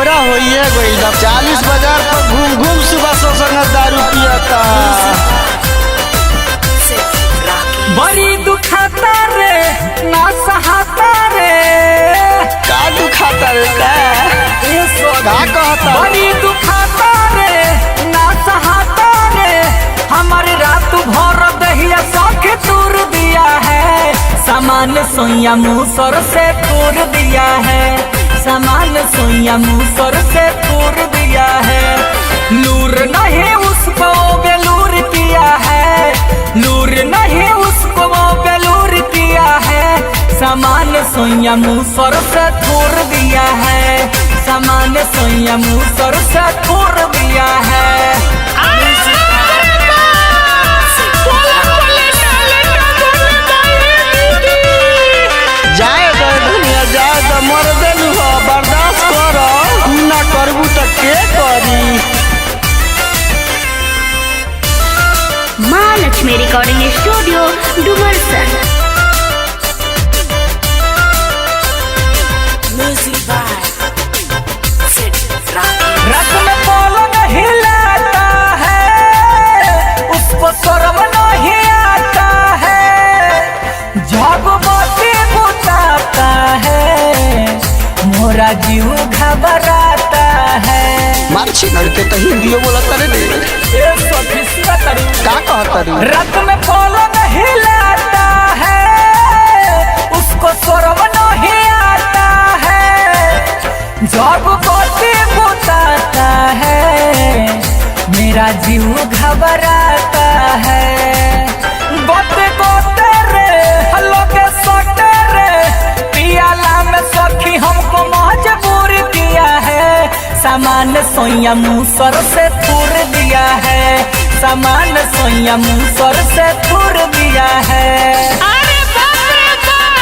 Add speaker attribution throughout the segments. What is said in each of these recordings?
Speaker 1: बेवरा होइए गई 40 बाजार पर घूम घूम सुबह संग दारू पियता।
Speaker 2: बड़ी दुखाता रे ना सहाता रे।
Speaker 1: का दुखाता रे का कहता?
Speaker 2: बड़ी दुखाता रे ना सहाता रे। हमारी रात भर दहिया सौख तूर दिया है। सामान सोया मुसर से तूर दिया है। सामान सोया मुसर से तूर दिया है। लूर नहीं उसको बेलूर किया है। लूर नहीं उसको बेलूर किया है। सामान सोया मुसर से तूर दिया है। सामान सोया मुसर से तूर दिया है।
Speaker 1: मर्दन हो बर्दाश्त कर ना करबू तो के करी।
Speaker 3: Mahalakshmi recording studio Dumarsan.
Speaker 2: रात में पलंग हिलाता है उसको शर्म नहीं आता है। जब बातें बुताता है मोरा जीव घबराता है।
Speaker 1: मार्ची नड़ते तो हिंदी बोलता रे का कहता रे?
Speaker 2: रात में पलंग हिलाता है उसको शर्म नहीं आता है। जब बातें बुताता है मेरा जीव घबराता है। गोते गोते रे लोगे सोते रे पियाला में सखी हमको मजबूर किया है। सामान सोया मुसर से तूर दिया है। सामान सोया मुसर से तूर दिया है।
Speaker 4: अरे बाप रे बाप,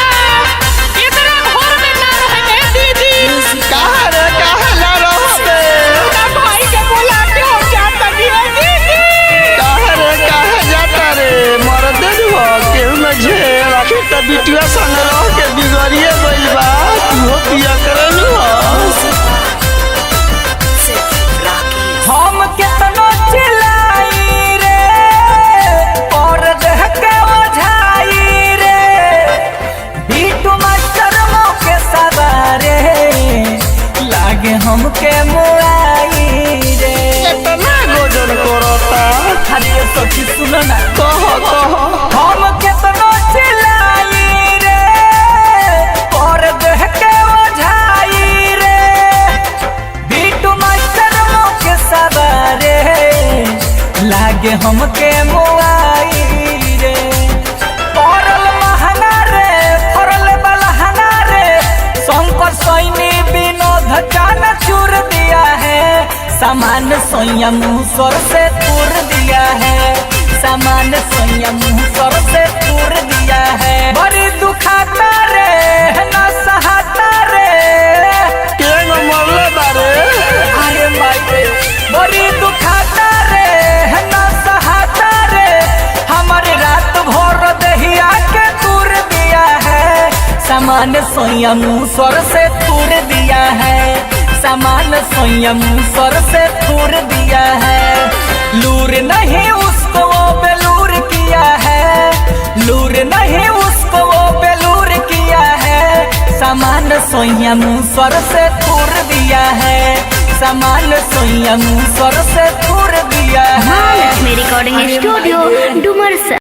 Speaker 4: इतने भोर में ना रहने दीदी।
Speaker 1: कहाँ रे कहाँ ना रहबे?
Speaker 4: ना भाई के बुला के हो जाता दिया दीदी।
Speaker 1: कहाँ रे कहाँ जाता रे? मर्दन हो केहू में झेल आखिर तो बिटिया संग रह के बिगड़िए गइल बा। तू पिया करन हो।
Speaker 2: हम कितना चिल्लाई रे और देह के ओझाई रे। बीटू मास्टर मौके सवारे लागे हमके मुआई रे।
Speaker 1: इतना गोजन करता।
Speaker 2: अरे सखी सुनो ना
Speaker 1: कह
Speaker 2: हम कितना चिल्लाई रे और देह के ओझाई रे। बीटू मास्टर मौके सवारे लागे हमके मुआई रे। पड़ल महंगा रे फरल बलहना रे। शंकर सैनी विनोद जान चूर दिया है। सामान सोया मुसर से तूर दिया है। सामान सोया मुसर से तूर दिया है। बड़ी दुखाता रे ना सहाता रे।
Speaker 1: केंग मरले बारे?
Speaker 2: अरे माई रे बड़ी दुखाता रे ना सहाता रे। हमारी रात भर दहिया के तूर दिया है। सामान सोया मुसर से तूर दिया है। सामान सोया मुसर से तूर दिया है। लूर नहीं उसको बेलूर किया है। लूर नहीं उसको बेलूर किया है। सामान सोया मुसर से तूर दिया है। सामान सोया मुसर से तूर दिया है।
Speaker 3: Mahalakshmi recording studio Dumarsan.